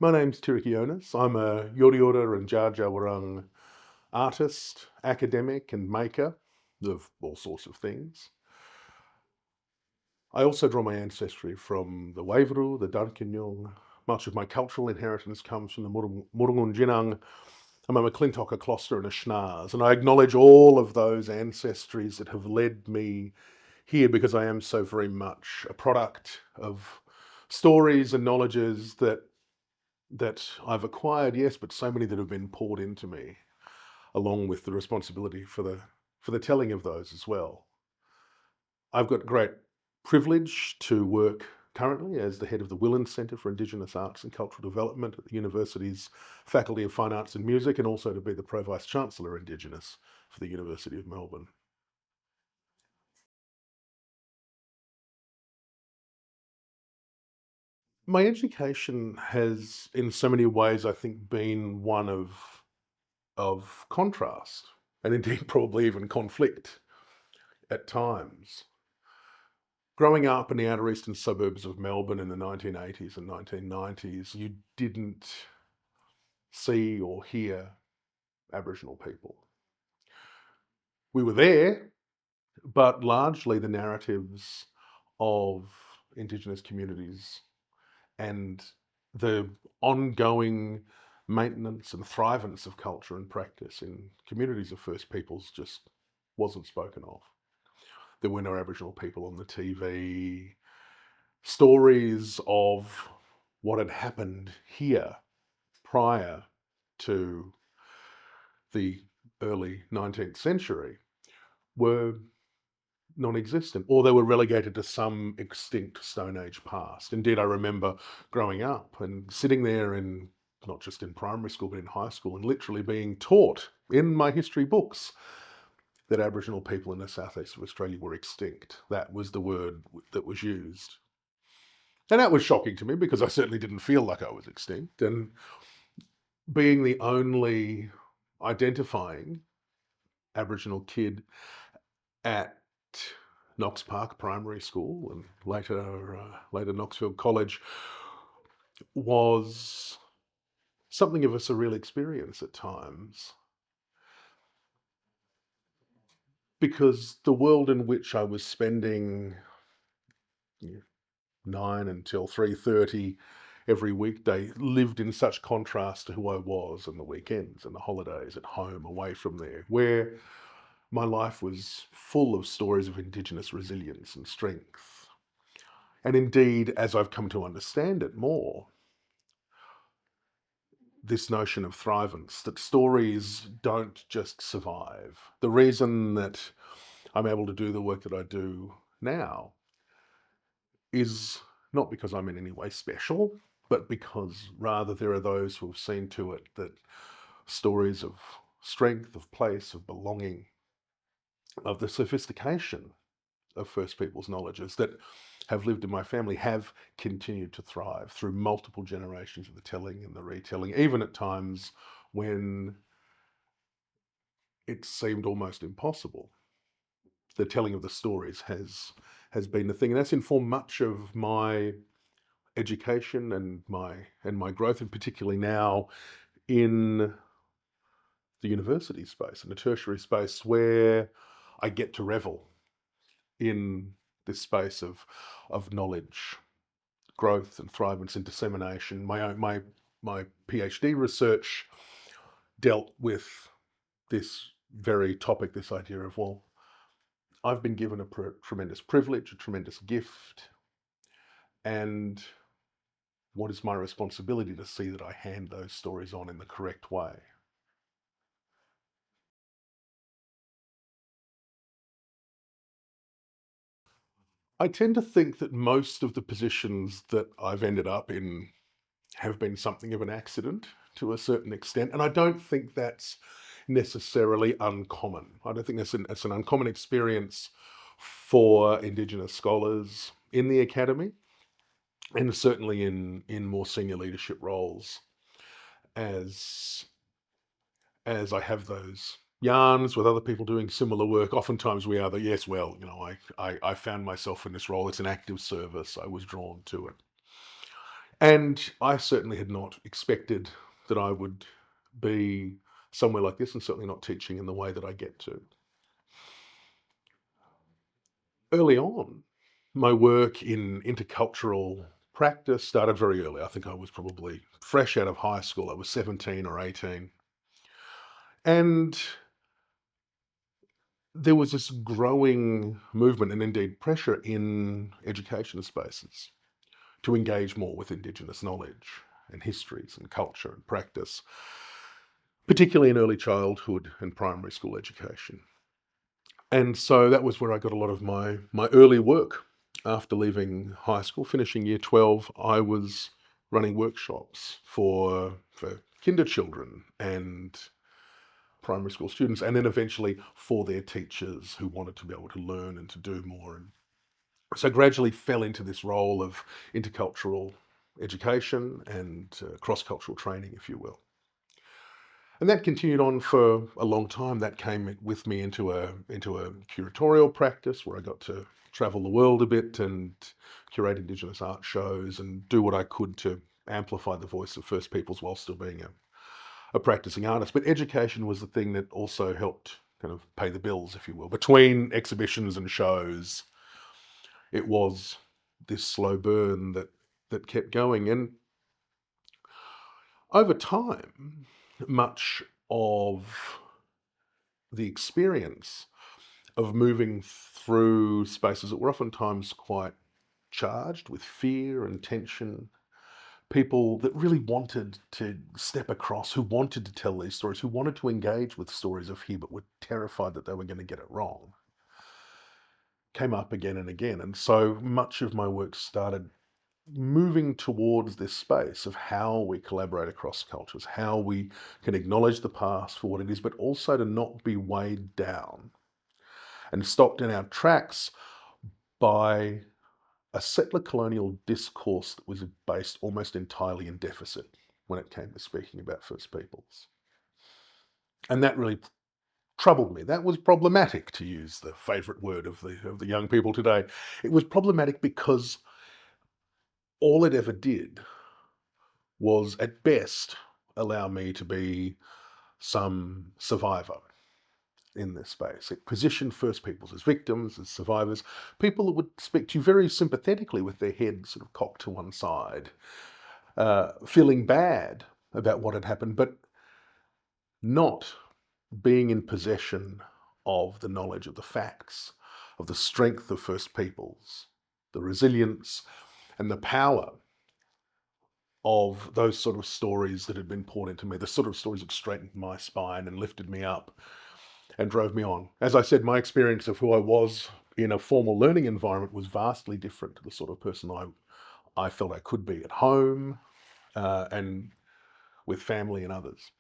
My name's Tiriki Onus. I'm a Yorta and Wurrung artist, academic and maker of all sorts of things. I also draw my ancestry from the Waivuru, the Dankinyung. Much of my cultural inheritance comes from the Wurrung, I'm a McClintock, a Closter and a Schnaars, and I acknowledge all of those ancestries that have led me here because I am so very much a product of stories and knowledges that I've acquired, yes, but so many that have been poured into me, along with the responsibility for the telling of those as well. I've got great privilege to work currently as the head of the Wilin Centre for Indigenous Arts and Cultural Development at the University's Faculty of Fine Arts and Music, and also to be the Pro Vice-Chancellor Indigenous for the University of Melbourne. My education has, in so many ways, I think, been one of contrast, and indeed probably even conflict at times. Growing up in the outer eastern suburbs of Melbourne in the 1980s and 1990s, you didn't see or hear Aboriginal people. We were there, but largely the narratives of Indigenous communities and the ongoing maintenance and thrivance of culture and practice in communities of First Peoples just wasn't spoken of. There were no Aboriginal people on the TV. Stories of what had happened here prior to the early 19th century were non-existent, or they were relegated to some extinct Stone Age past. Indeed, I remember growing up and sitting there in, not just in primary school, but in high school, and literally being taught in my history books that Aboriginal people in the southeast of Australia were extinct. That was the word that was used. And that was shocking to me because I certainly didn't feel like I was extinct. And being the only identifying Aboriginal kid at Knox Park Primary School and later Knoxfield College was something of a surreal experience at times, because the world in which I was spending 9 until 3:30 every weekday lived in such contrast to who I was on the weekends and the holidays at home away from there, where my life was full of stories of Indigenous resilience and strength. And indeed, as I've come to understand it more, this notion of thrivance, that stories don't just survive. The reason that I'm able to do the work that I do now is not because I'm in any way special, but because rather there are those who have seen to it that stories of strength, of place, of belonging, of the sophistication of First Peoples knowledges that have lived in my family have continued to thrive through multiple generations of the telling and the retelling, even at times when it seemed almost impossible. The telling of the stories has been the thing, and that's informed much of my education and my growth, and particularly now in the university space and the tertiary space, where I get to revel in this space of knowledge, growth and thrivance and dissemination. My PhD research dealt with this very topic, this idea of, well, I've been given a tremendous privilege, a tremendous gift, and what is my responsibility to see that I hand those stories on in the correct way? I tend to think that most of the positions that I've ended up in have been something of an accident to a certain extent, and I don't think that's necessarily uncommon. I don't think that's an uncommon experience for Indigenous scholars in the academy, and certainly in more senior leadership roles, as I have those yarns with other people doing similar work. Oftentimes we are the, yes, well, I found myself in this role. It's an active service. I was drawn to it. And I certainly had not expected that I would be somewhere like this, and certainly not teaching in the way that I get to. Early on, my work in intercultural practice started very early. I think I was probably fresh out of high school. I was 17 or 18. And there was this growing movement and indeed pressure in education spaces to engage more with Indigenous knowledge and histories and culture and practice, particularly in early childhood and primary school education. And so that was where I got a lot of my early work. After leaving high school, finishing year 12, I was running workshops for kinder children and primary school students, and then eventually for their teachers who wanted to be able to learn and to do more. And so gradually fell into this role of intercultural education and cross-cultural training, if you will. And that continued on for a long time. That came with me into a curatorial practice where I got to travel the world a bit and curate Indigenous art shows and do what I could to amplify the voice of First Peoples while still being a practicing artist. But education was the thing that also helped kind of pay the bills, if you will. Between exhibitions and shows, it was this slow burn that kept going. And over time, much of the experience of moving through spaces that were oftentimes quite charged with fear and tension, people that really wanted to step across, who wanted to tell these stories, who wanted to engage with stories of here, but were terrified that they were going to get it wrong, came up again and again. And so much of my work started moving towards this space of how we collaborate across cultures, how we can acknowledge the past for what it is, but also to not be weighed down and stopped in our tracks by a settler colonial discourse that was based almost entirely in deficit when it came to speaking about First Peoples. And that really troubled me. That was problematic, to use the favourite word of the young people today. It was problematic because all it ever did was, at best, allow me to be some survivor in this space. It positioned First Peoples as victims, as survivors, people that would speak to you very sympathetically with their heads sort of cocked to one side, feeling bad about what had happened, but not being in possession of the knowledge of the facts, of the strength of First Peoples, the resilience and the power of those sort of stories that had been poured into me, the sort of stories that straightened my spine and lifted me up and drove me on. As I said, my experience of who I was in a formal learning environment was vastly different to the sort of person I felt I could be at home and with family and others.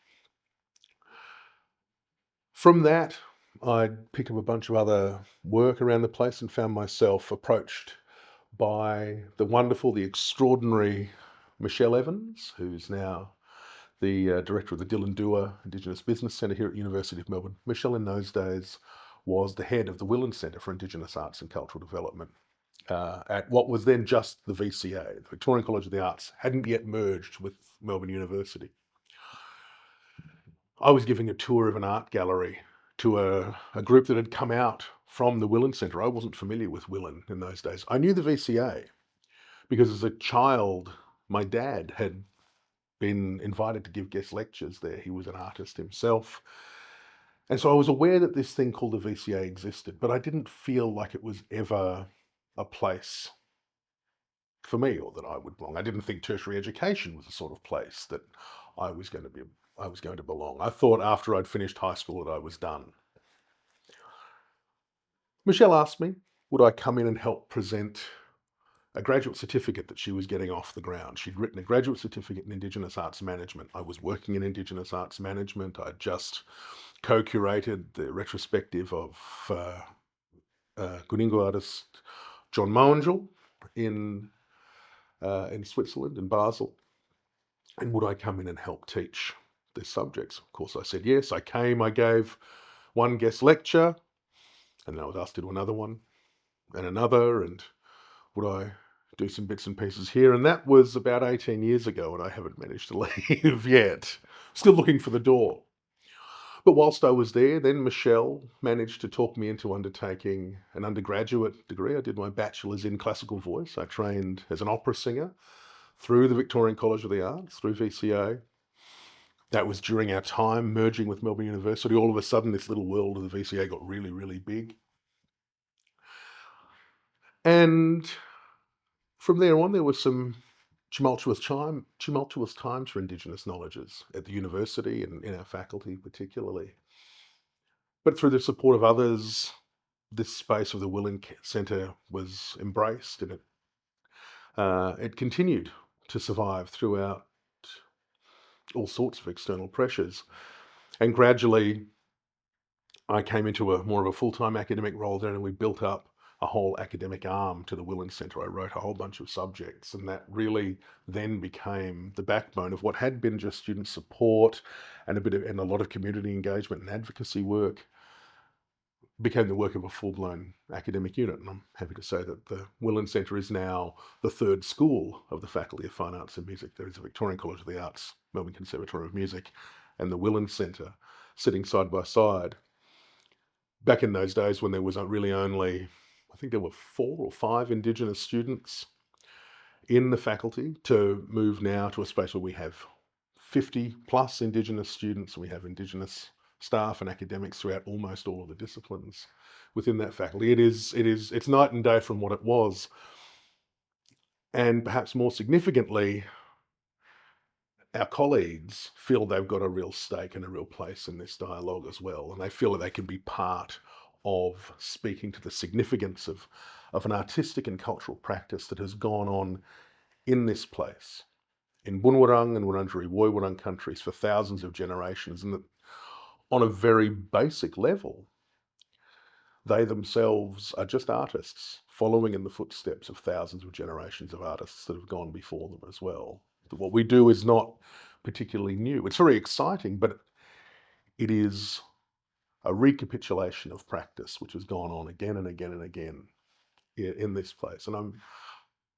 From that, I'd pick up a bunch of other work around the place and found myself approached by the wonderful, the extraordinary Michelle Evans, who's now the director of the Dylan Dewar Indigenous Business Centre here at University of Melbourne. Michelle, in those days, was the head of the Wilin Centre for Indigenous Arts and Cultural Development at what was then just the VCA, the Victorian College of the Arts, hadn't yet merged with Melbourne University. I was giving a tour of an art gallery to a group that had come out from the Wilin Centre. I wasn't familiar with Wilin in those days. I knew the VCA because as a child, my dad had been invited to give guest lectures there. He was an artist himself. And so I was aware that this thing called the VCA existed, but I didn't feel like it was ever a place for me or that I would belong. I didn't think tertiary education was the sort of place that I was going to belong. I thought after I'd finished high school that I was done. Michelle asked me, would I come in and help present a graduate certificate that she was getting off the ground. She'd written a graduate certificate in Indigenous Arts Management. I was working in Indigenous Arts Management. I'd just co-curated the retrospective of Kuningo artist John Moangel in Switzerland, in Basel. And would I come in and help teach the subjects? Of course, I said yes. I came, I gave one guest lecture, and then I was asked to do another one, and another, and would I do some bits and pieces here. And that was about 18 years ago, and I haven't managed to leave yet. Still looking for the door. But whilst I was there, then Michelle managed to talk me into undertaking an undergraduate degree. I did my bachelor's in classical voice. I trained as an opera singer through the Victorian College of the Arts, through VCA. That was during our time merging with Melbourne University. All of a sudden, this little world of the VCA got really, really big. And from there on, there was some tumultuous times for Indigenous knowledges at the university and in our faculty particularly. But through the support of others, this space of the Wilin Centre was embraced, and it continued to survive throughout all sorts of external pressures. And gradually, I came into a more of a full-time academic role there, and we built up a whole academic arm to the Wilin Centre. I wrote a whole bunch of subjects, and that really then became the backbone of what had been just student support and a lot of community engagement and advocacy work. Became the work of a full-blown academic unit, and I'm happy to say that the Wilin Centre is now the third school of the Faculty of Fine Arts and Music. There is the Victorian College of the Arts, Melbourne Conservatoire of Music, and the Wilin Centre sitting side by side. Back in those days when there was really only, I think there were 4 or 5 Indigenous students in the faculty, to move now to a space where we have 50 plus Indigenous students, and we have Indigenous staff and academics throughout almost all of the disciplines within that faculty. It's night and day from what it was. And perhaps more significantly, our colleagues feel they've got a real stake and a real place in this dialogue as well. And they feel that they can be part of speaking to the significance of an artistic and cultural practice that has gone on in this place, in Wurrung and Wurundjeri Woi-wurrung countries for thousands of generations, and that on a very basic level, they themselves are just artists following in the footsteps of thousands of generations of artists that have gone before them as well. What we do is not particularly new. It's very exciting, but it is a recapitulation of practice which has gone on again and again and again in this place. And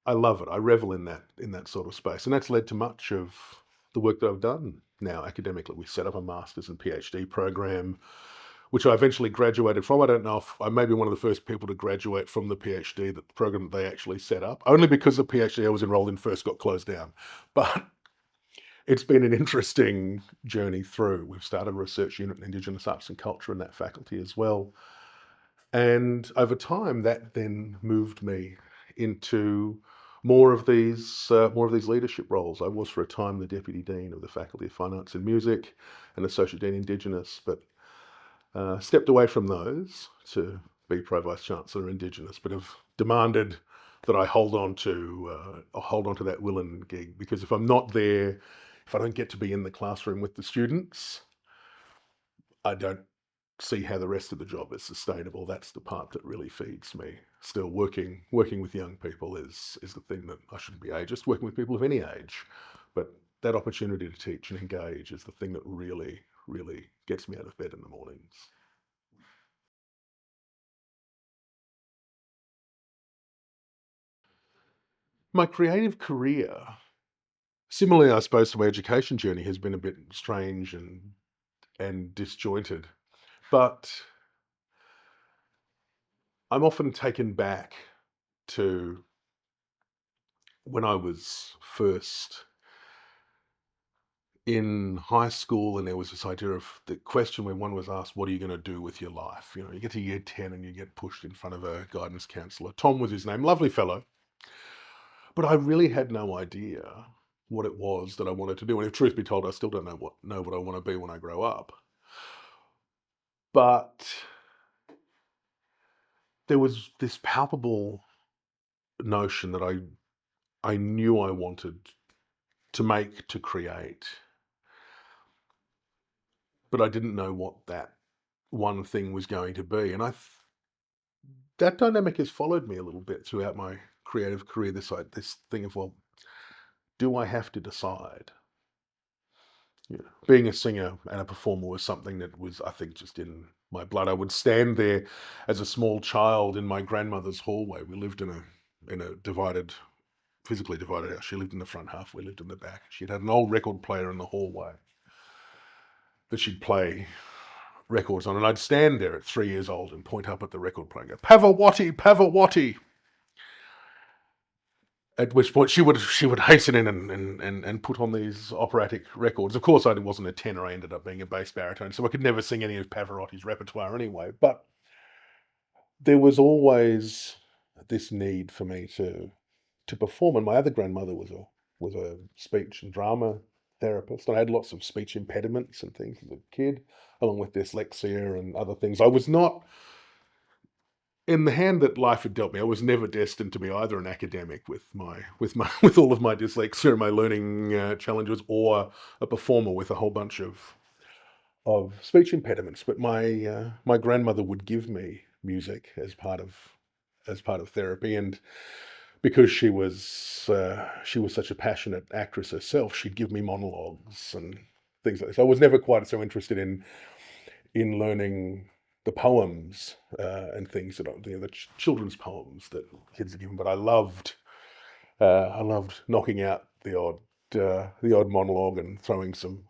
I love it. I revel in that sort of space. And that's led to much of the work that I've done now academically. We set up a master's and PhD program, which I eventually graduated from. I don't know if I may be one of the first people to graduate from the PhD, the program that they actually set up, only because the PhD I was enrolled in first got closed down. But it's been an interesting journey through. We've started a research unit in Indigenous Arts and Culture in that faculty as well. And over time, that then moved me into more of these leadership roles. I was for a time the Deputy Dean of the Faculty of Fine Arts and Music and Associate Dean Indigenous, but stepped away from those to be Pro Vice-Chancellor Indigenous, but have demanded that I hold on to that Wilin gig, because if I'm not there, if I don't get to be in the classroom with the students, I don't see how the rest of the job is sustainable. That's the part that really feeds me. Still working with young people is the thing that I shouldn't be ageist, working with people of any age, but that opportunity to teach and engage is the thing that really, really gets me out of bed in the mornings. My creative career, similarly, I suppose, to my education journey, has been a bit strange and disjointed, but I'm often taken back to when I was first in high school, and there was this idea of the question when one was asked, what are you going to do with your life? You know, you get to year 10 and you get pushed in front of a guidance counsellor. Tom was his name, lovely fellow. But I really had no idea what it was that I wanted to do. And if truth be told, I still don't know what I want to be when I grow up. But there was this palpable notion that I knew I wanted to create, but I didn't know what that one thing was going to be. And that dynamic has followed me a little bit throughout my creative career. This thing of, well, do I have to decide? You know, being a singer and a performer was something that was, I think, just in my blood. I would stand there as a small child in my grandmother's hallway. We lived in a divided physically divided out. She lived in the front half, we lived in the back. She'd had an old record player in the hallway that she'd play records on, and I'd stand there at 3 years old and point up at the record player and go, Pavarotti, Pavarotti. At which point she would hasten in and put on these operatic records. Of course, I wasn't a tenor. I ended up being a bass baritone, so I could never sing any of Pavarotti's repertoire anyway. But there was always this need for me to perform. And my other grandmother was a speech and drama therapist. I had lots of speech impediments and things as a kid, along with dyslexia and other things. I was not, in the hand that life had dealt me, I was never destined to be either an academic with with all of my dyslexia and my learning challenges, or a performer with a whole bunch of speech impediments. But my grandmother would give me music as part of therapy, and because she was such a passionate actress herself, she'd give me monologues and things like this. I was never quite so interested in learning the poems and things that the children's poems that kids are given, but I loved knocking out the odd monologue and throwing some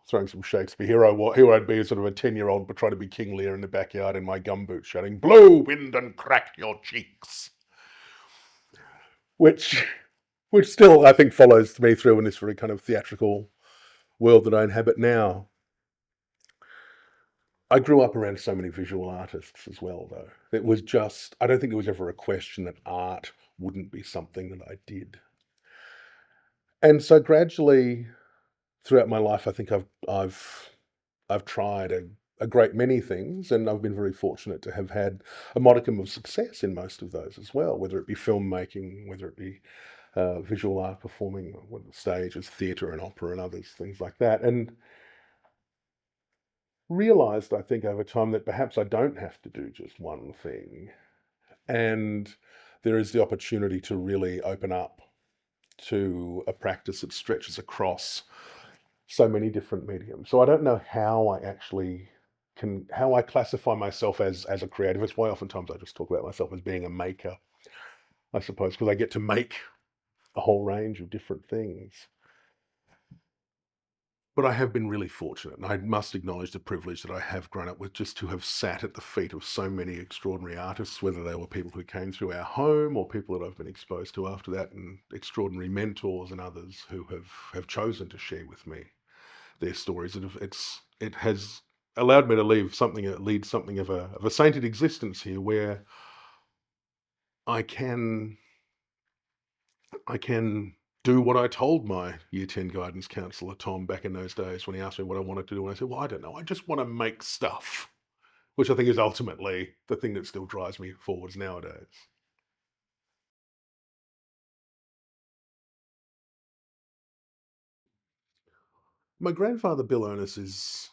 Shakespeare. Here I'd be as sort of a 10-year-old, but try to be King Lear in the backyard in my gumboots, shouting, "Blow, wind, and crack your cheeks," which still I think follows me through in this very kind of theatrical world that I inhabit now. I grew up around so many visual artists as well, though. It was just, I don't think there was ever a question that art wouldn't be something that I did. And so gradually throughout my life, I think I've tried a great many things, and I've been very fortunate to have had a modicum of success in most of those as well, whether it be filmmaking, whether it be visual art, performing on the stage as theatre and opera and others, things like that. And realized, I think, over time that perhaps I don't have to do just one thing. And there is the opportunity to really open up to a practice that stretches across so many different mediums. So I don't know how I classify myself as a creative. It's why oftentimes I just talk about myself as being a maker, I suppose, because I get to make a whole range of different things. But I have been really fortunate, and I must acknowledge the privilege that I have grown up with, just to have sat at the feet of so many extraordinary artists, whether they were people who came through our home or people that I've been exposed to after that, and extraordinary mentors and others who have chosen to share with me their stories. And it has allowed me to lead something of a sainted existence here, where I can do what I told my Year 10 guidance counsellor, Tom, back in those days when he asked me what I wanted to do. And I said, well, I don't know. I just want to make stuff, which I think is ultimately the thing that still drives me forwards nowadays. My grandfather, Bill Onus, is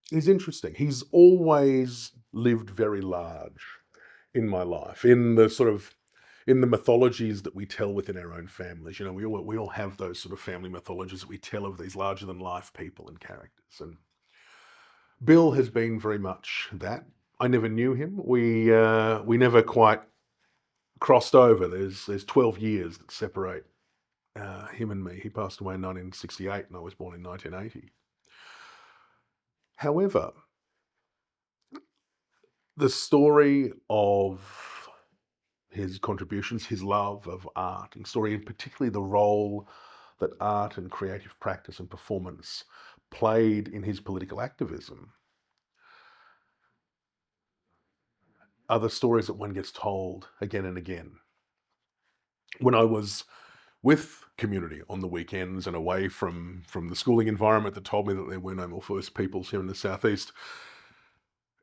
interesting. He's always lived very large in my life, in the mythologies that we tell within our own families. You know, we all have those sort of family mythologies that we tell of these larger than life people and characters. And Bill has been very much that. I never knew him. We never quite crossed over. There's 12 years that separate him and me. He passed away in 1968, and I was born in 1980. However, the story of his contributions, his love of art and story, and particularly the role that art and creative practice and performance played in his political activism, are the stories that one gets told again and again. When I was with community on the weekends and away from the schooling environment that told me that there were no more First Peoples here in the southeast,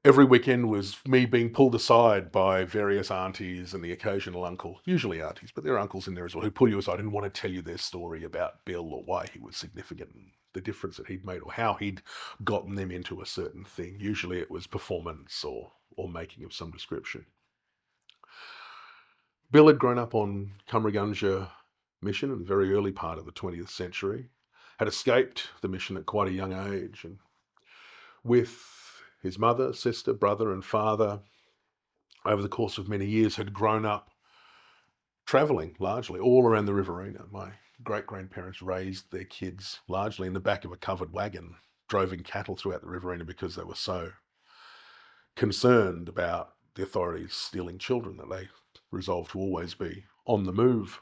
every weekend was me being pulled aside by various aunties and the occasional uncle, usually aunties, but there are uncles in there as well, who pull you aside and want to tell you their story about Bill, or why he was significant, and the difference that he'd made, or how he'd gotten them into a certain thing. Usually it was performance or making of some description. Bill had grown up on Cummeragunja mission in the very early part of the 20th century, had escaped the mission at quite a young age, and with his mother, sister, brother, and father, over the course of many years, had grown up travelling largely all around the Riverina. My great-grandparents raised their kids largely in the back of a covered wagon, droving cattle throughout the Riverina because they were so concerned about the authorities stealing children that they resolved to always be on the move.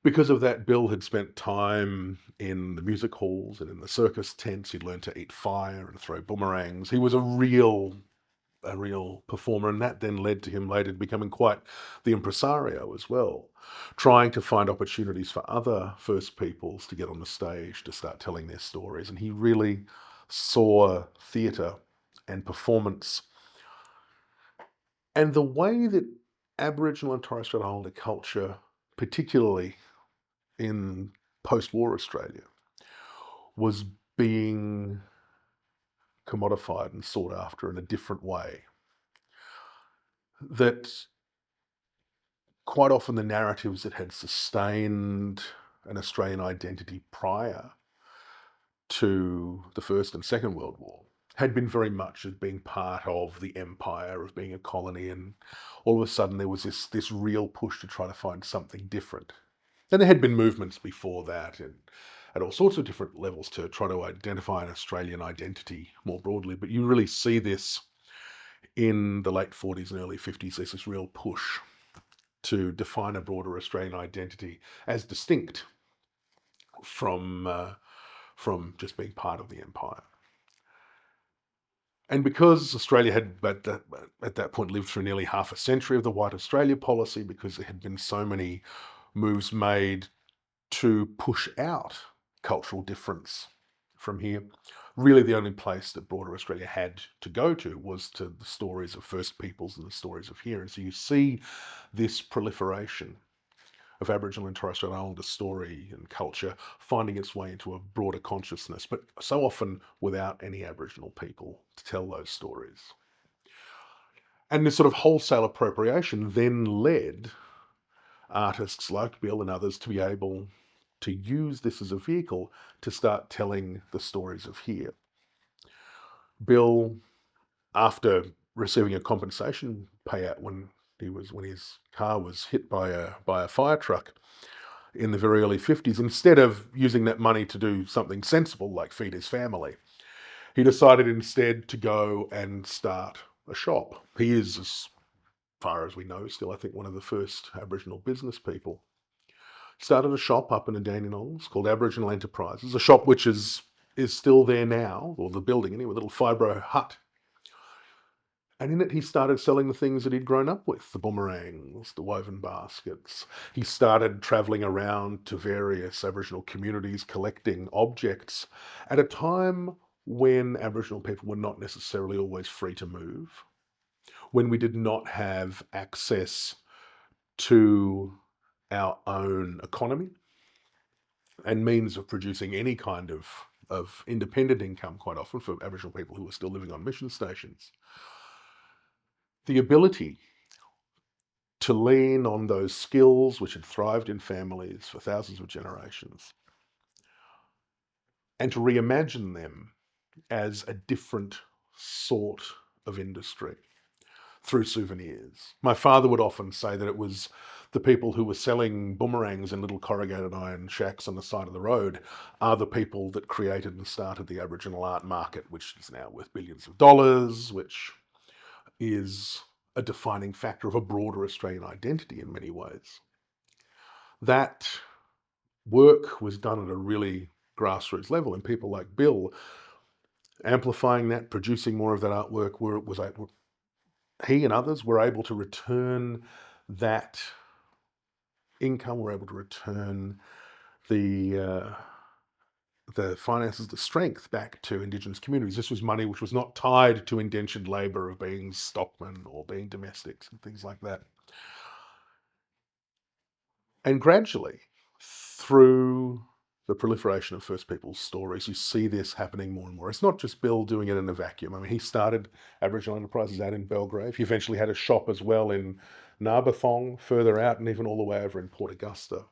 Because of that, Bill had spent time in the music halls and in the circus tents. He'd learned to eat fire and throw boomerangs. He was a real performer, and that then led to him later becoming quite the impresario as well, trying to find opportunities for other First Peoples to get on the stage to start telling their stories. And he really saw theatre and performance and the way that Aboriginal and Torres Strait Islander culture, particularly in post-war Australia, was being commodified and sought after in a different way. That quite often the narratives that had sustained an Australian identity prior to the First and Second World War had been very much as being part of the empire, of being a colony, and all of a sudden there was this real push to try to find something different. And there had been movements before that and at all sorts of different levels to try to identify an Australian identity more broadly, but you really see this in the late 40s and early 50s. There's this real push to define a broader Australian identity as distinct from just being part of the empire. And because Australia had at that point lived through nearly half a century of the White Australia policy, because there had been so many moves made to push out cultural difference from here, really the only place that broader Australia had to go to was to the stories of First Peoples and the stories of here. And so you see this proliferation of Aboriginal and Torres Strait Islander story and culture finding its way into a broader consciousness, but so often without any Aboriginal people to tell those stories. And this sort of wholesale appropriation then led artists like Bill and others to be able to use this as a vehicle to start telling the stories of here. Bill, after receiving a compensation payout when his car was hit by a fire truck in the very early 50s, instead of using that money to do something sensible like feed his family, he decided instead to go and start a shop. He is, as far as we know, still I think one of the first Aboriginal business people. Started a shop up in the Dandenongs called Aboriginal Enterprises, a shop which is still there now, or the building anyway, a little fibro hut. And in it, he started selling the things that he'd grown up with, the boomerangs, the woven baskets. He started travelling around to various Aboriginal communities, collecting objects at a time when Aboriginal people were not necessarily always free to move, when we did not have access to our own economy and means of producing any kind of independent income quite often for Aboriginal people who were still living on mission stations. The ability to lean on those skills which had thrived in families for thousands of generations and to reimagine them as a different sort of industry through souvenirs. My father would often say that it was the people who were selling boomerangs in little corrugated iron shacks on the side of the road are the people that created and started the Aboriginal art market, which is now worth billions of dollars, which is a defining factor of a broader Australian identity in many ways. That work was done at a really grassroots level, and people like Bill amplifying that, producing more of that artwork, he and others were able to return that income, were able to return the finances, the strength back to Indigenous communities. This was money which was not tied to indentured labour of being stockmen or being domestics and things like that. And gradually, through the proliferation of First Peoples stories, you see this happening more and more. It's not just Bill doing it in a vacuum. I mean, he started Aboriginal Enterprises out in Belgrave. He eventually had a shop as well in Narberthong, further out, and even all the way over in Port Augusta.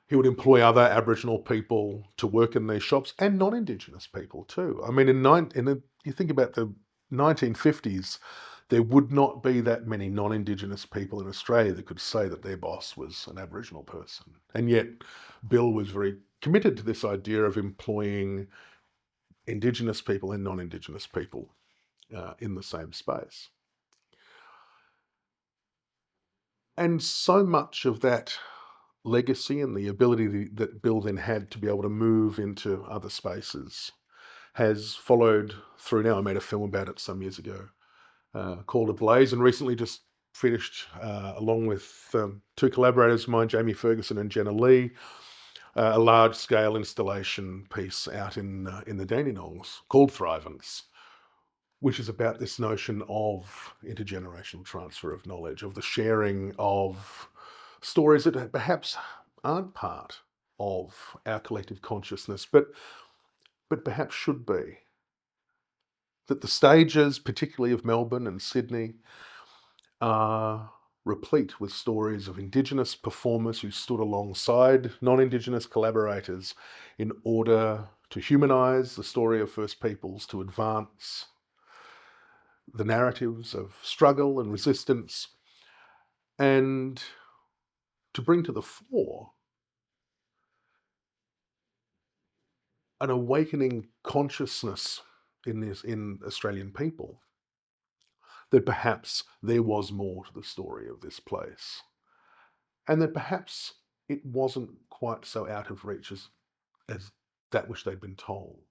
He would employ other Aboriginal people to work in these shops, and non-Indigenous people too. I mean, you think about the 1950s, there would not be that many non-Indigenous people in Australia that could say that their boss was an Aboriginal person. And yet Bill was very committed to this idea of employing Indigenous people and non-Indigenous people in the same space. And so much of that legacy and the ability that Bill then had to be able to move into other spaces has followed through now. I made a film about it some years ago called Ablaze, and recently just finished, along with two collaborators of mine, Jamie Ferguson and Jenna Lee, a large-scale installation piece out in the Dandenongs called Thrivance, which is about this notion of intergenerational transfer of knowledge, of the sharing of stories that perhaps aren't part of our collective consciousness, but perhaps should be. That the stages, particularly of Melbourne and Sydney, are replete with stories of Indigenous performers who stood alongside non-Indigenous collaborators in order to humanise the story of First Peoples, to advance the narratives of struggle and resistance, and to bring to the fore an awakening consciousness in Australian people that perhaps there was more to the story of this place, and that perhaps it wasn't quite so out of reach as that which they'd been told.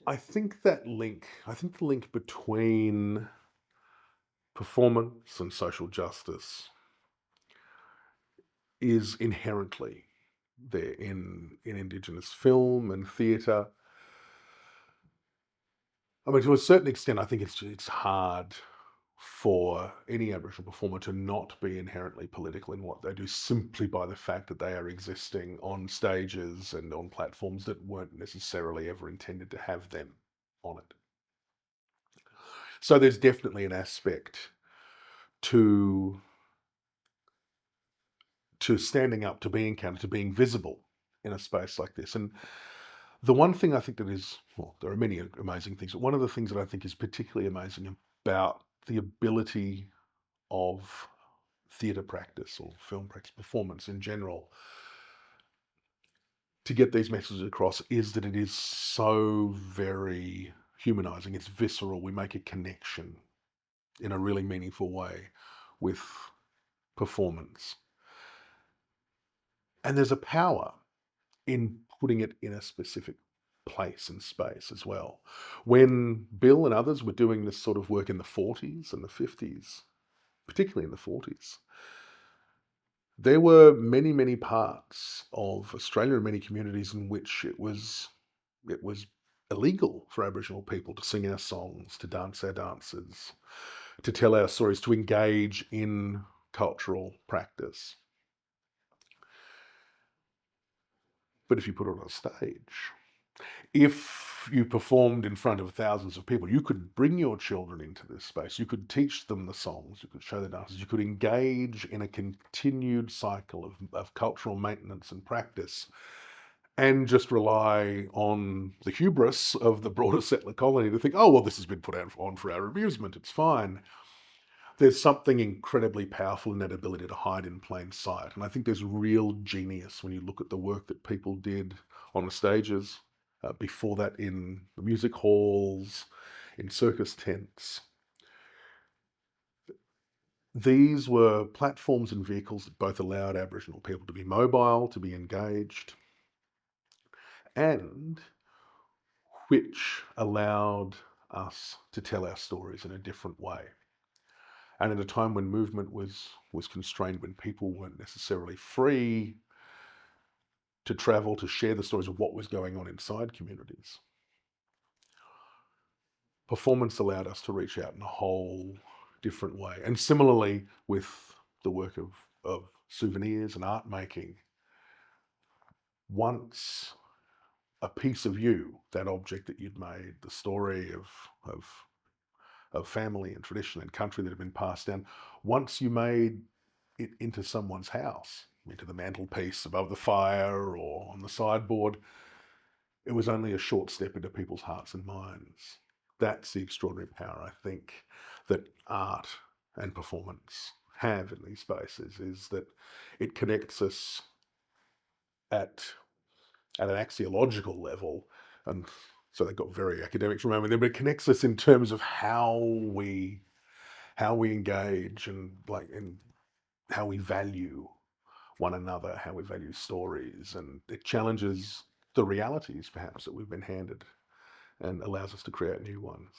I think the link between performance and social justice is inherently there in Indigenous film and theatre. I mean, to a certain extent, I think it's hard for any Aboriginal performer to not be inherently political in what they do, simply by the fact that they are existing on stages and on platforms that weren't necessarily ever intended to have them on it. So there's definitely an aspect to standing up, to being counted, to being visible in a space like this. And the one thing I think that is, well, there are many amazing things, but one of the things that I think is particularly amazing about the ability of theatre practice or film practice, performance in general, to get these messages across is that it is so very humanizing. It's visceral. We make a connection in a really meaningful way with performance. And there's a power in putting it in a specific place and space as well. When Bill and others were doing this sort of work in the 40s and the 50s, particularly in the 40s, there were many, many parts of Australia and many communities in which it was illegal for Aboriginal people to sing our songs, to dance our dances, to tell our stories, to engage in cultural practice. But if you put it on a stage, if you performed in front of thousands of people, you could bring your children into this space. You could teach them the songs. You could show the dances. You could engage in a continued cycle of cultural maintenance and practice, and just rely on the hubris of the broader settler colony to think, oh, well, this has been put on for our amusement. It's fine. There's something incredibly powerful in that ability to hide in plain sight. And I think there's real genius when you look at the work that people did on the stages, before that in the music halls, in circus tents. These were platforms and vehicles that both allowed Aboriginal people to be mobile, to be engaged, and which allowed us to tell our stories in a different way. And at a time when movement was constrained, when people weren't necessarily free to travel, to share the stories of what was going on inside communities, performance allowed us to reach out in a whole different way. And similarly with the work of souvenirs and art making, once a piece of you, that object that you'd made, the story of family and tradition and country that had been passed down, once you made it into someone's house, into the mantelpiece above the fire or on the sideboard. It was only a short step into people's hearts and minds. That's the extraordinary power, I think, that art and performance have in these spaces, is that it connects us at an axiological level. And so they got very academic from moment there, but it connects us in terms of how we engage and how we value one another, how we value stories, and it challenges the realities perhaps that we've been handed and allows us to create new ones.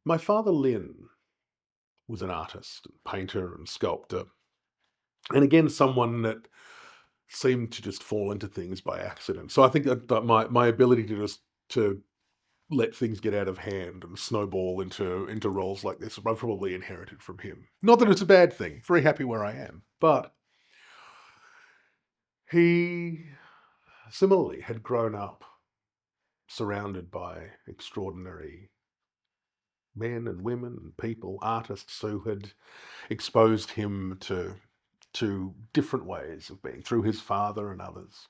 My father, Lynn, was an artist, painter and sculptor, and again, someone that seemed to just fall into things by accident. So I think that my ability to just to let things get out of hand and snowball into roles like this, I've probably inherited from him. Not that it's a bad thing. Very happy where I am, but he similarly had grown up surrounded by extraordinary men and women and people, artists who had exposed him to different ways of being through his father and others.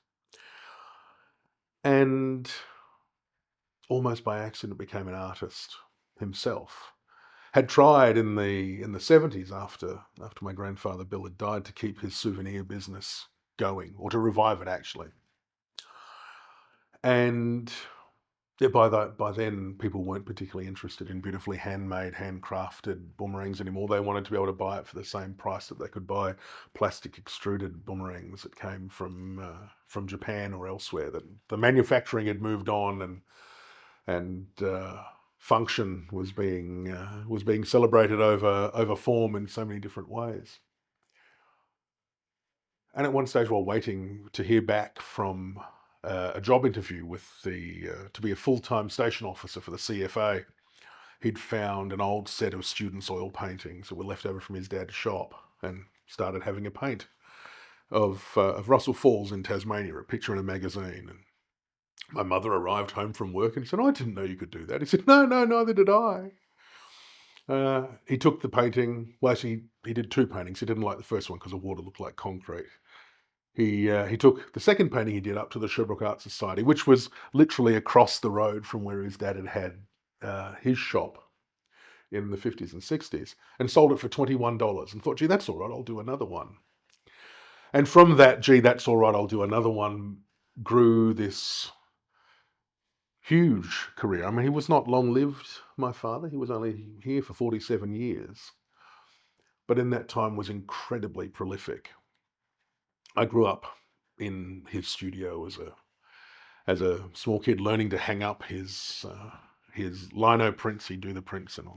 And almost by accident became an artist himself. Had tried in the 70s after my grandfather Bill had died to keep his souvenir business going, or to revive it actually. And yeah, by then, people weren't particularly interested in beautifully handmade, handcrafted boomerangs anymore. They wanted to be able to buy it for the same price that they could buy plastic extruded boomerangs that came from Japan or elsewhere. That the manufacturing had moved on, and function was being celebrated over form in so many different ways. And at one stage, while waiting to hear back from a job interview with to be a full-time station officer for the CFA, he'd found an old set of students' oil paintings that were left over from his dad's shop, and started having a paint of Russell Falls in Tasmania, a picture in a magazine. And my mother arrived home from work and said, "I didn't know you could do that." He said, "No, no, neither did I." He took the painting. Well, actually, he did two paintings. He didn't like the first one because the water looked like concrete. He took the second painting he did up to the Sherbrooke Art Society, which was literally across the road from where his dad had his shop in the 50s and 60s, and sold it for $21 and thought, gee, that's all right, I'll do another one. And from that, gee, that's all right, I'll do another one, grew this huge career. I mean, he was not long lived, my father. He was only here for 47 years, but in that time was incredibly prolific. I grew up in his studio as a small kid, learning to hang up his lino prints. He'd do the prints, and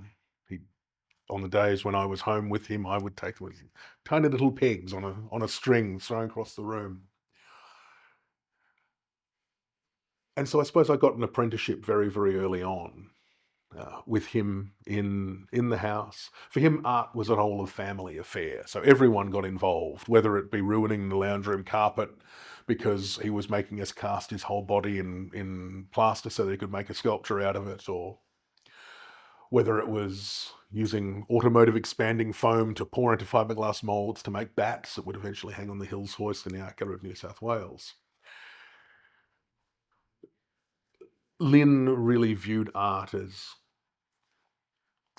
on the days when I was home with him, I would take them with tiny little pegs on a string thrown across the room. And so I suppose I got an apprenticeship very, very early on with him in the house. For him, art was an all of family affair, so everyone got involved, whether it be ruining the lounge room carpet because he was making us cast his whole body in plaster so that he could make a sculpture out of it, or whether it was using automotive expanding foam to pour into fiberglass molds to make bats that would eventually hang on the Hills Hoist in the Art Gallery of New South Wales. Lynn really viewed art as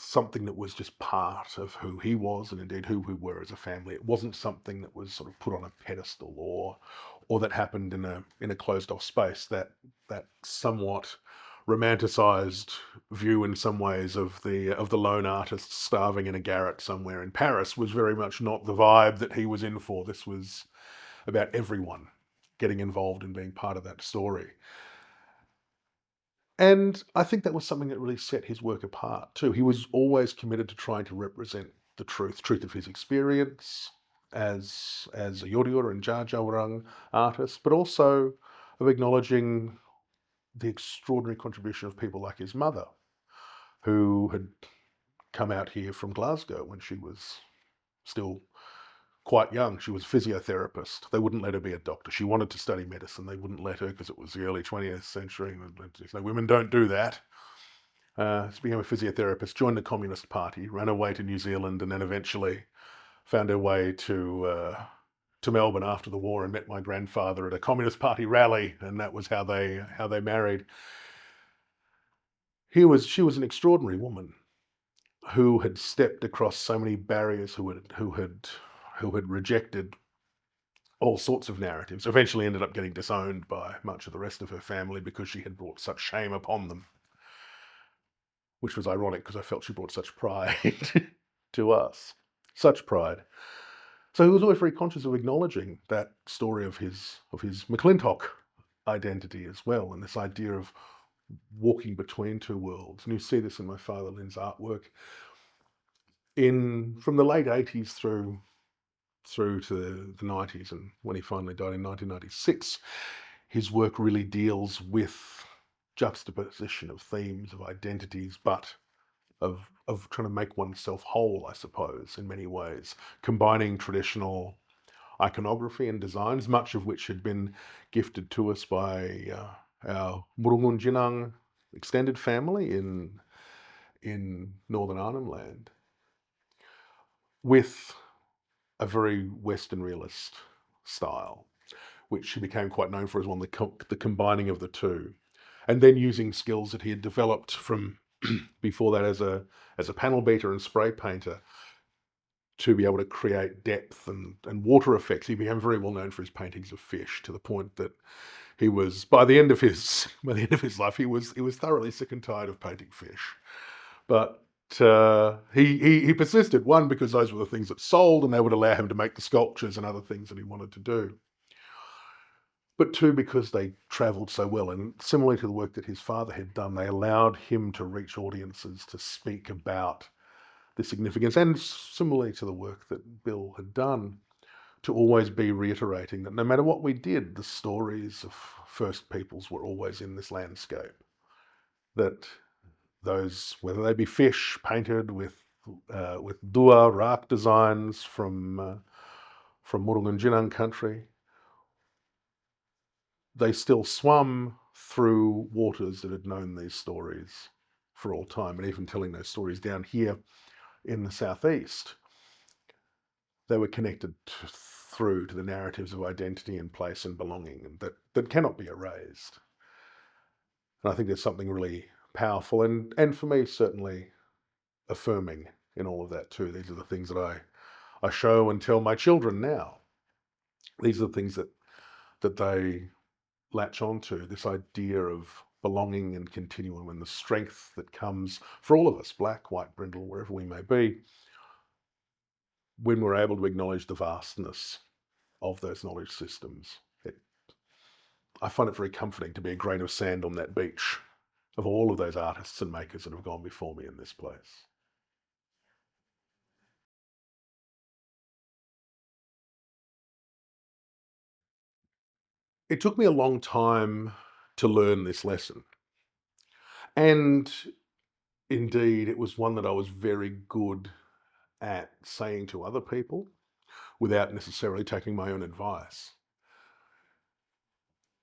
something that was just part of who he was, and indeed who we were as a family. It wasn't something that was sort of put on a pedestal, or that happened in a closed off space. That somewhat romanticized view in some ways of the lone artist starving in a garret somewhere in Paris was very much not the vibe that he was in for. This was about everyone getting involved in being part of that story. And I think that was something that really set his work apart too. He was always committed to trying to represent the truth of his experience as a Yorta and Wurrung artist, but also of acknowledging the extraordinary contribution of people like his mother, who had come out here from Glasgow when she was still quite young. She was a physiotherapist. They wouldn't let her be a doctor. She wanted to study medicine. They wouldn't let her because it was the early 20th century. And women don't do that. became a physiotherapist, joined the Communist Party, ran away to New Zealand, and then eventually found her way to Melbourne after the war and met my grandfather at a Communist Party rally, and that was how they married. She was an extraordinary woman who had stepped across so many barriers, who had rejected all sorts of narratives. Eventually ended up getting disowned by much of the rest of her family because she had brought such shame upon them, which was ironic because I felt she brought such pride to us, such pride. So he was always very conscious of acknowledging that story of his McClintock identity as well, and this idea of walking between two worlds. And you see this in my father Lynn's artwork from the late 80s through to the 90s, and when he finally died in 1996, his work really deals with juxtaposition of themes, of identities, but of trying to make oneself whole, I suppose, in many ways, combining traditional iconography and designs, much of which had been gifted to us by our Wurrung extended family in Northern Arnhem Land, with a very Western realist style, which he became quite known for as one of the combining of the two, and then using skills that he had developed from before that as a panel beater and spray painter to be able to create depth and water effects. He became very well known for his paintings of fish, to the point that he was, by the end of his life, he was thoroughly sick and tired of painting fish. But he persisted, one, because those were the things that sold and they would allow him to make the sculptures and other things that he wanted to do. But two, because they travelled so well, and similarly to the work that his father had done, they allowed him to reach audiences, to speak about the significance, and similarly to the work that Bill had done, to always be reiterating that no matter what we did, the stories of First Peoples were always in this landscape. That those, whether they be fish painted with dua, rock designs from Wurrung country, they still swam through waters that had known these stories for all time, and even telling those stories down here in the southeast, they were connected through to the narratives of identity and place and belonging, and that cannot be erased. And I think there's something really powerful and for me certainly affirming in all of that too. These are the things that I show and tell my children now. These are the things that they latch onto, this idea of belonging and continuum, and the strength that comes for all of us, black, white, brindle, wherever we may be, when we're able to acknowledge the vastness of those knowledge systems. I find it very comforting to be a grain of sand on that beach of all of those artists and makers that have gone before me in this place. It took me a long time to learn this lesson. And indeed, it was one that I was very good at saying to other people without necessarily taking my own advice.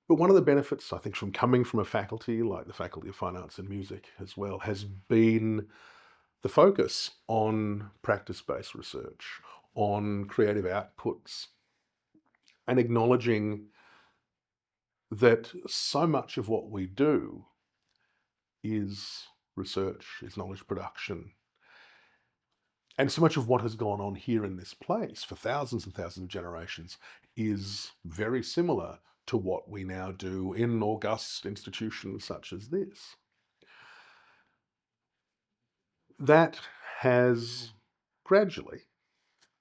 But one of the benefits, I think, from coming from a faculty like the Faculty of Fine Arts and Music as well, has been the focus on practice-based research, on creative outputs, and acknowledging that so much of what we do is research, is knowledge production. And so much of what has gone on here in this place for thousands and thousands of generations is very similar to what we now do in august institutions such as this. That has gradually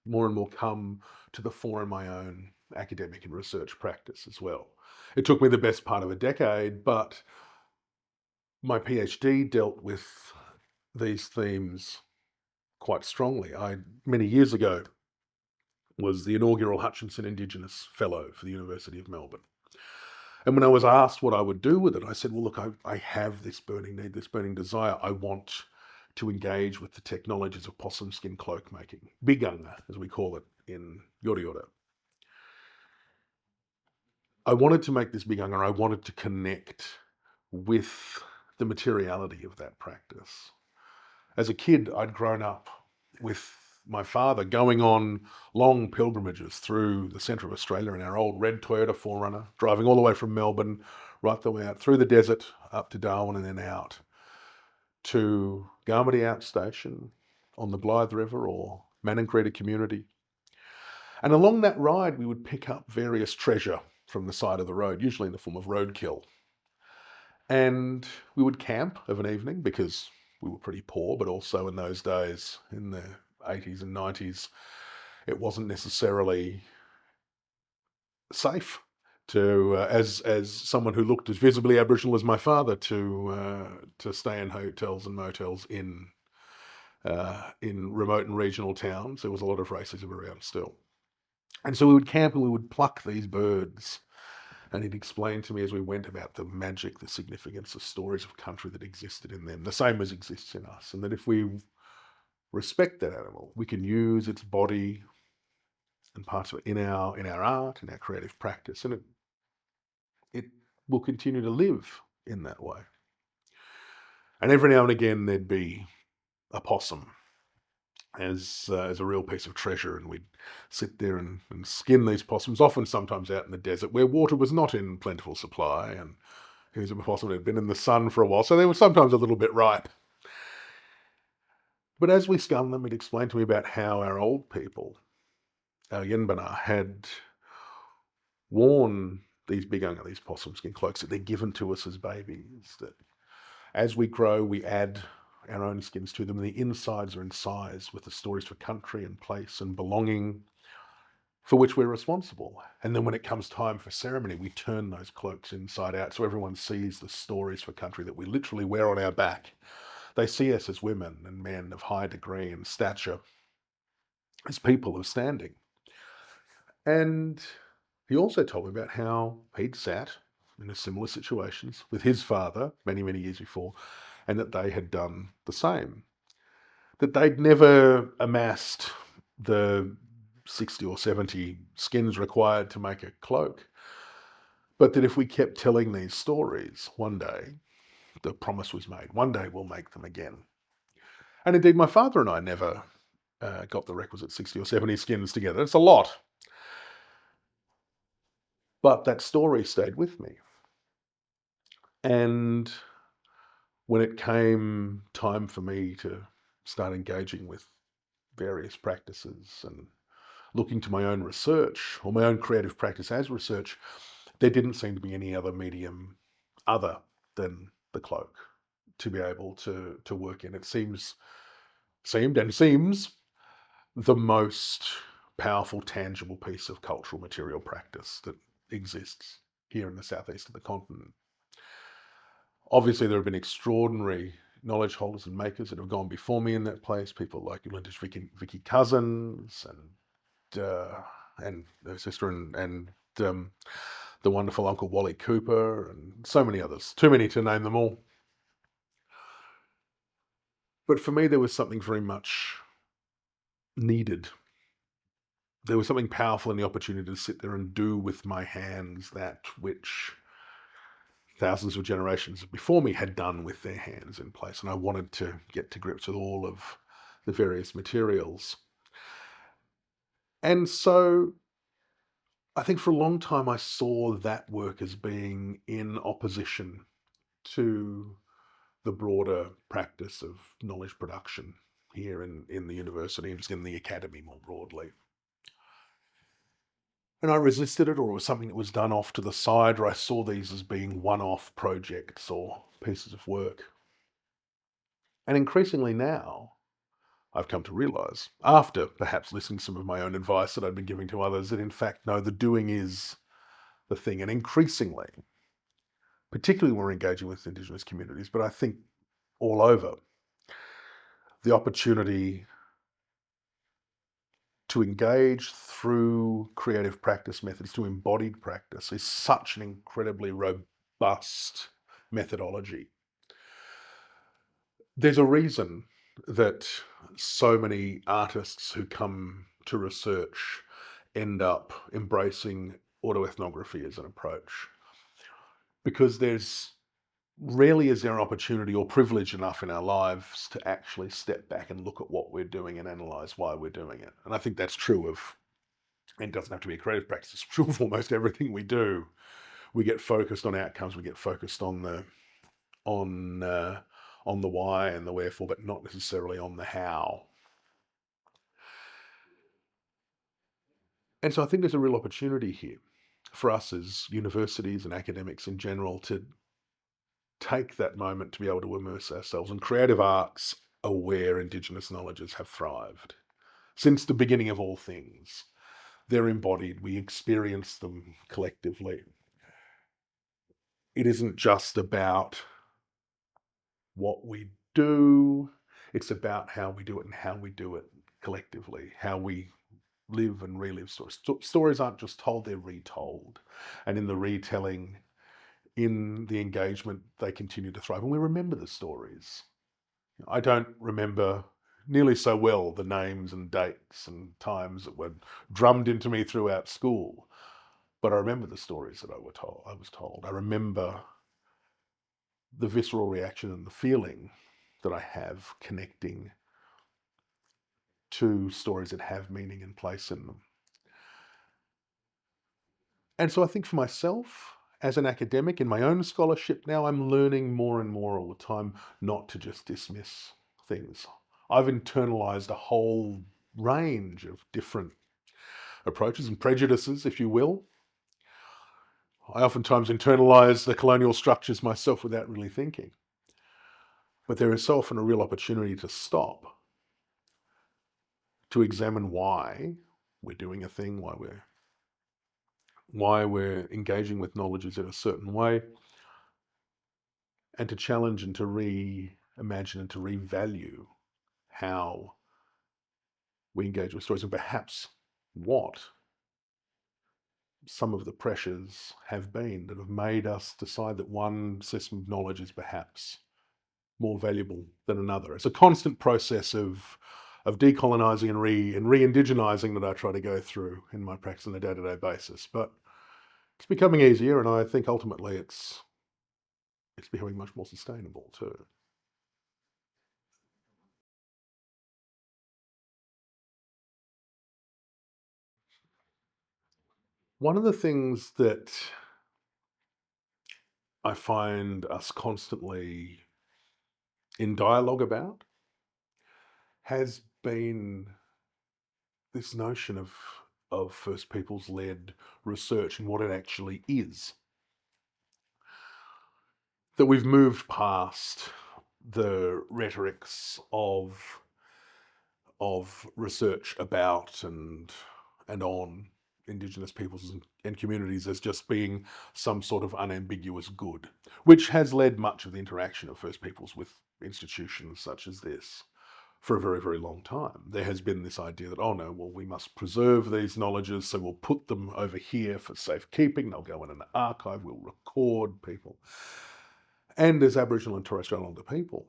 more and more come to the fore in my own academic and research practice as well. It took me the best part of a decade, but my PhD dealt with these themes quite strongly. Many years ago, was the inaugural Hutchinson Indigenous Fellow for the University of Melbourne. And when I was asked what I would do with it, I said, well, look, I have this burning need, this burning desire. I want to engage with the technologies of possum skin cloak making, Biganga, as we call it in Yorta. I wanted to make this Biganga. I wanted to connect with the the materiality of that practice. As a kid, I'd grown up with my father going on long pilgrimages through the centre of Australia in our old red Toyota 4Runner, driving all the way from Melbourne, right the way out through the desert, up to Darwin and then out to Garmity Outstation on the Blythe River or Maningrida Community. And along that ride, we would pick up various treasure from the side of the road, usually in the form of roadkill. And we would camp of an evening because we were pretty poor, but also in those days, in the 80s and 90s, it wasn't necessarily safe to, as someone who looked as visibly Aboriginal as my father, to stay in hotels and motels in remote and regional towns. There was a lot of racism around still. And so we would camp and we would pluck these birds. And he'd explain to me as we went about the magic, the significance, the stories of country that existed in them, the same as exists in us. And that if we respect that animal, we can use its body and parts of it in our art, in our creative practice. And it will continue to live in that way. And every now and again, there'd be a possum as a real piece of treasure, and we'd sit there and skin these possums, often sometimes out in the desert where water was not in plentiful supply, and here's a possum that had been in the sun for a while, so they were sometimes a little bit ripe. But as we skinned them, he'd explain to me about how our old people, our Yinbana, had worn these Biganga, these possum skin cloaks that they're given to us as babies, that as we grow, we add our own skins to them, and the insides are incised with the stories for country and place and belonging for which we're responsible. And then when it comes time for ceremony, we turn those cloaks inside out so everyone sees the stories for country that we literally wear on our back. They see us as women and men of high degree and stature, as people of standing. And he also told me about how he'd sat in a similar situations with his father many, many years before, and that they had done the same. That they'd never amassed the 60 or 70 skins required to make a cloak, but that if we kept telling these stories, one day, the promise was made, one day we'll make them again. And indeed, my father and I never got the requisite 60 or 70 skins together. It's a lot. But that story stayed with me. And when it came time for me to start engaging with various practices and looking to my own research or my own creative practice as research, there didn't seem to be any other medium other than the cloak to be able to work in. It seems the most powerful, tangible piece of cultural material practice that exists here in the southeast of the continent. Obviously, there have been extraordinary knowledge holders and makers that have gone before me in that place. People like Vicky Cousins and her sister and the wonderful Uncle Wally Cooper and so many others. Too many to name them all. But for me, there was something very much needed. There was something powerful in the opportunity to sit there and do with my hands that which thousands of generations before me had done with their hands in place. And I wanted to get to grips with all of the various materials. And so I think for a long time I saw that work as being in opposition to the broader practice of knowledge production here in the university and in the academy more broadly. And I resisted it, or it was something that was done off to the side, or I saw these as being one-off projects or pieces of work. And increasingly now, I've come to realise, after perhaps listening to some of my own advice that I'd been giving to others, that in fact, no, the doing is the thing. And increasingly, particularly when we're engaging with Indigenous communities, but I think all over, the opportunity to engage through creative practice methods, to embodied practice, is such an incredibly robust methodology. There's a reason that so many artists who come to research end up embracing autoethnography as an approach, because there's rarely is there an opportunity or privilege enough in our lives to actually step back and look at what we're doing and analyse why we're doing it. And I think that's true of, and it doesn't have to be a creative practice, it's true of almost everything we do. We get focused on outcomes, we get focused on on uh, the why and the wherefore, but not necessarily on the how. And so I think there's a real opportunity here for us as universities and academics in general to take that moment to be able to immerse ourselves. And creative arts are where Indigenous knowledges have thrived. Since the beginning of all things, they're embodied, we experience them collectively. It isn't just about what we do, it's about how we do it and how we do it collectively, how we live and relive stories. Stories aren't just told, they're retold. And in the retelling, in the engagement, they continue to thrive. And we remember the stories. I don't remember nearly so well the names and dates and times that were drummed into me throughout school, but I remember the stories that I was told. I remember the visceral reaction and the feeling that I have connecting to stories that have meaning and place in them. And so I think for myself, as an academic in my own scholarship now, I'm learning more and more all the time not to just dismiss things. I've internalized a whole range of different approaches and prejudices, if you will. I oftentimes internalize the colonial structures myself without really thinking. But there is so often a real opportunity to stop, to examine why we're doing a thing, why we're engaging with knowledges in a certain way, and to challenge and to reimagine and to revalue how we engage with stories, and perhaps what some of the pressures have been that have made us decide that one system of knowledge is perhaps more valuable than another. It's a constant process of decolonising and re-indigenizing that I try to go through in my practice on a day-to-day basis. But it's becoming easier, and I think ultimately it's becoming much more sustainable too. One of the things that I find us constantly in dialogue about has been this notion of First Peoples led research and what it actually is. That we've moved past the rhetorics of research about and on Indigenous peoples and communities as just being some sort of unambiguous good, which has led much of the interaction of First Peoples with institutions such as this for a very, very long time. There has been this idea that, oh no, well, we must preserve these knowledges, so we'll put them over here for safekeeping, they'll go in an archive, we'll record people. And as Aboriginal and Torres Strait Islander people,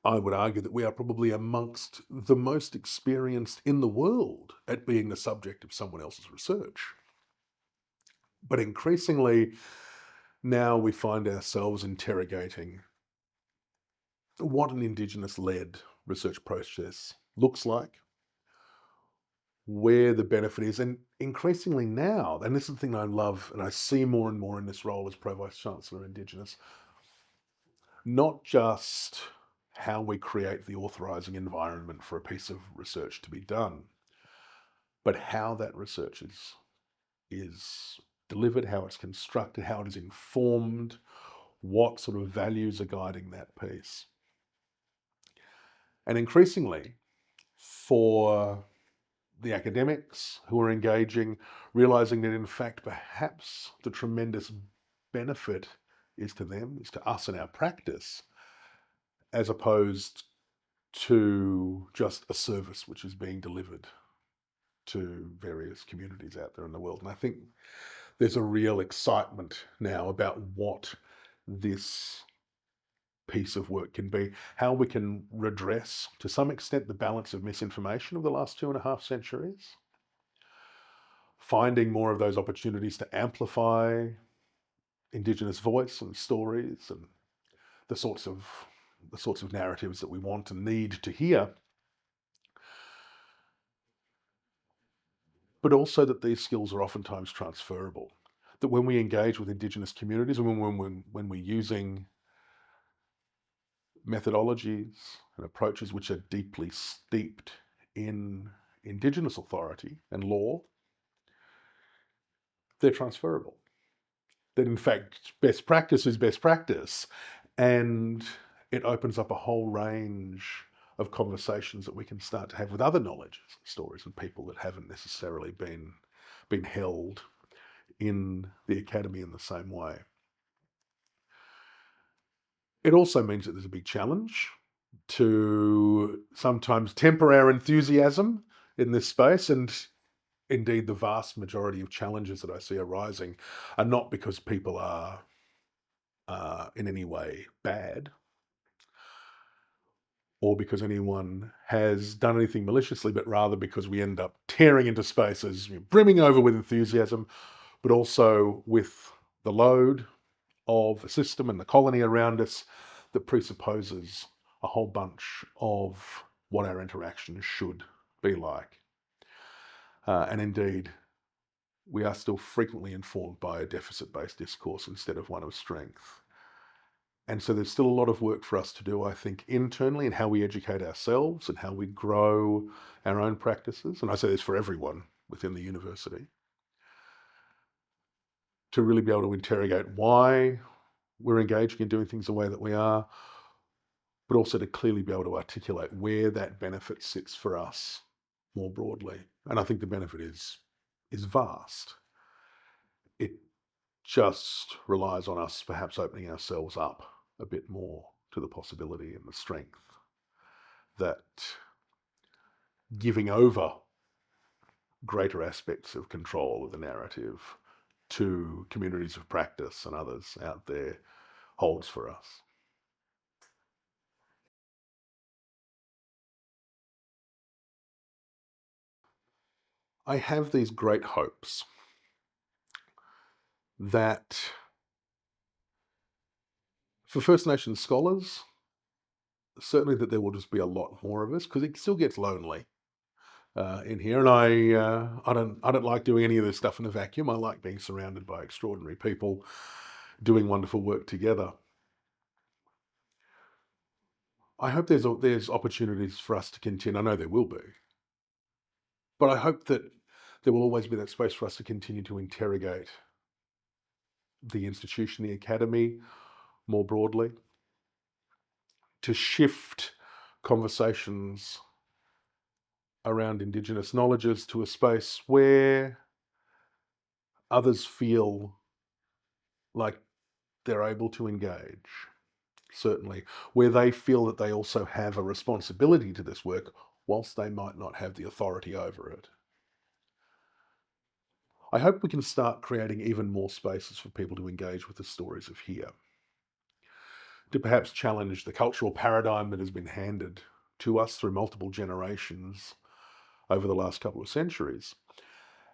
I would argue that we are probably amongst the most experienced in the world at being the subject of someone else's research. But increasingly, now we find ourselves interrogating what an Indigenous-led research process looks like, where the benefit is, and increasingly now, and this is the thing I love and I see more and more in this role as Pro Vice-Chancellor Indigenous, not just how we create the authorising environment for a piece of research to be done, but how that research is delivered, how it's constructed, how it is informed, what sort of values are guiding that piece. And increasingly, for the academics who are engaging, realising that in fact perhaps the tremendous benefit is to them, is to us in our practice, as opposed to just a service which is being delivered to various communities out there in the world. And I think there's a real excitement now about what this piece of work can be, how we can redress to some extent the balance of misinformation of the last 2.5 centuries, finding more of those opportunities to amplify Indigenous voice and stories and the sorts of narratives that we want and need to hear, but also that these skills are oftentimes transferable. That when we engage with Indigenous communities and when we're using methodologies and approaches which are deeply steeped in Indigenous authority and law, they're transferable. That in fact, best practice is best practice. And it opens up a whole range of conversations that we can start to have with other knowledges, stories, and people that haven't necessarily been held in the academy in the same way. It also means that there's a big challenge to sometimes temper our enthusiasm in this space. And indeed, the vast majority of challenges that I see arising are not because people are in any way bad or because anyone has done anything maliciously, but rather because we end up tearing into spaces, brimming over with enthusiasm, but also with the load of the system and the colony around us that presupposes a whole bunch of what our interactions should be like. And indeed, we are still frequently informed by a deficit-based discourse instead of one of strength. And so there's still a lot of work for us to do, I think, internally in how we educate ourselves and how we grow our own practices. And I say this for everyone within the university, to really be able to interrogate why we're engaging in doing things the way that we are, but also to clearly be able to articulate where that benefit sits for us more broadly. And I think the benefit is vast. It just relies on us perhaps opening ourselves up a bit more to the possibility and the strength that giving over greater aspects of control of the narrative to communities of practice and others out there holds for us. I have these great hopes that for First Nations scholars, certainly that there will just be a lot more of us, because it still gets lonely in here, and I don't like doing any of this stuff in a vacuum. I like being surrounded by extraordinary people doing wonderful work together. I hope there's opportunities for us to continue. I know there will be, but I hope that there will always be that space for us to continue to interrogate the institution, the academy, more broadly, to shift conversations around Indigenous knowledges to a space where others feel like they're able to engage, certainly, where they feel that they also have a responsibility to this work, whilst they might not have the authority over it. I hope we can start creating even more spaces for people to engage with the stories of here, to perhaps challenge the cultural paradigm that has been handed to us through multiple generations over the last couple of centuries,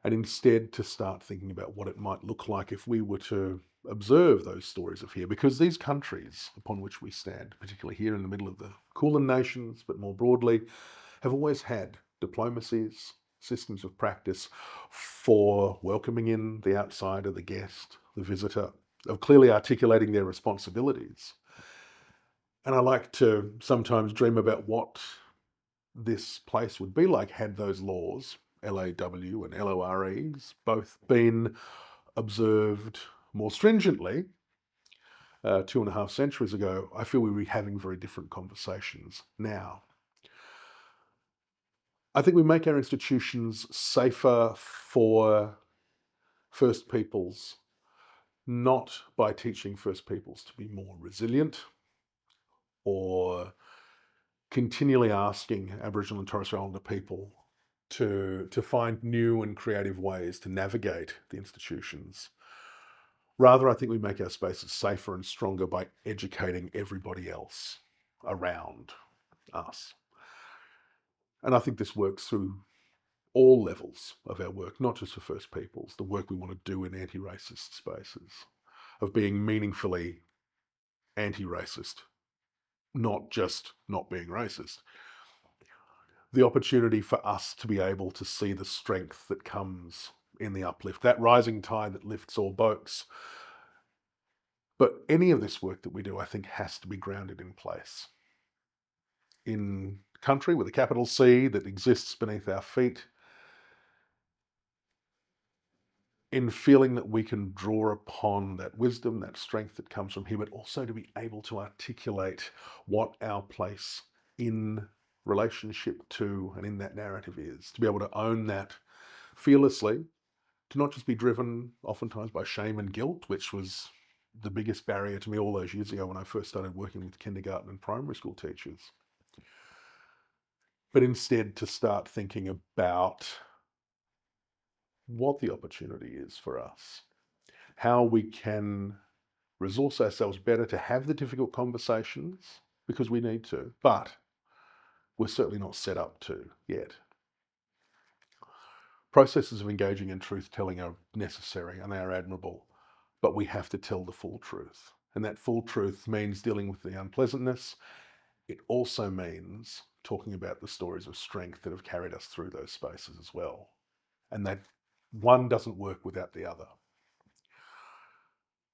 and instead to start thinking about what it might look like if we were to observe those stories of here, because these countries upon which we stand, particularly here in the middle of the Kulin nations, but more broadly, have always had diplomacies, systems of practice for welcoming in the outsider, the guest, the visitor, of clearly articulating their responsibilities. And I like to sometimes dream about what this place would be like had those laws, LAW and LOREs, both been observed more stringently 2.5 centuries ago. I feel we'd be having very different conversations now. I think we make our institutions safer for First Peoples, not by teaching First Peoples to be more resilient or continually asking Aboriginal and Torres Strait Islander people to find new and creative ways to navigate the institutions. Rather, I think we make our spaces safer and stronger by educating everybody else around us. And I think this works through all levels of our work, not just for First Peoples, the work we want to do in anti-racist spaces, of being meaningfully anti-racist, not just not being racist. The opportunity for us to be able to see the strength that comes in the uplift, that rising tide that lifts all boats. But any of this work that we do, I think, has to be grounded in place. In country with a capital C that exists beneath our feet, in feeling that we can draw upon that wisdom, that strength that comes from here, but also to be able to articulate what our place in relationship to and in that narrative is, to be able to own that fearlessly, to not just be driven oftentimes by shame and guilt, which was the biggest barrier to me all those years ago when I first started working with kindergarten and primary school teachers, but instead to start thinking about what the opportunity is for us, how we can resource ourselves better to have the difficult conversations, because we need to, but we're certainly not set up to yet. Processes of engaging in truth-telling are necessary and they are admirable, but we have to tell the full truth. And that full truth means dealing with the unpleasantness. It also means talking about the stories of strength that have carried us through those spaces as well. And that one doesn't work without the other.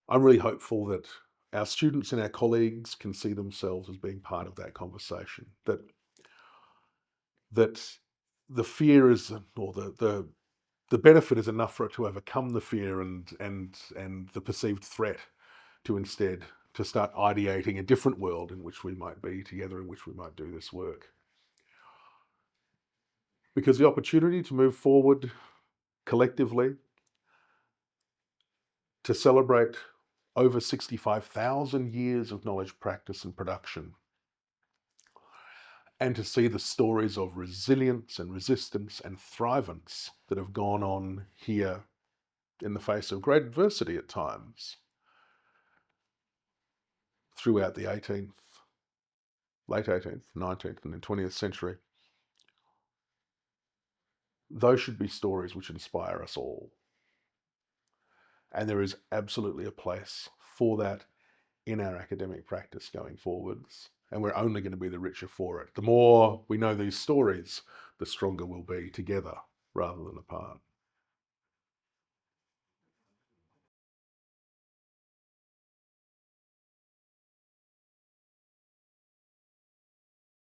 I'm really hopeful that our students and our colleagues can see themselves as being part of that conversation, that the fear is, or the benefit is enough for it to overcome the fear and the perceived threat, to instead to start ideating a different world in which we might be together, in which we might do this work. Because the opportunity to move forward collectively, to celebrate over 65,000 years of knowledge, practice and production, and to see the stories of resilience and resistance and thrivance that have gone on here in the face of great adversity at times throughout the 18th, late 18th, 19th and then 20th century. Those should be stories which inspire us all. And there is absolutely a place for that in our academic practice going forwards. And we're only going to be the richer for it. The more we know these stories, the stronger we'll be together rather than apart.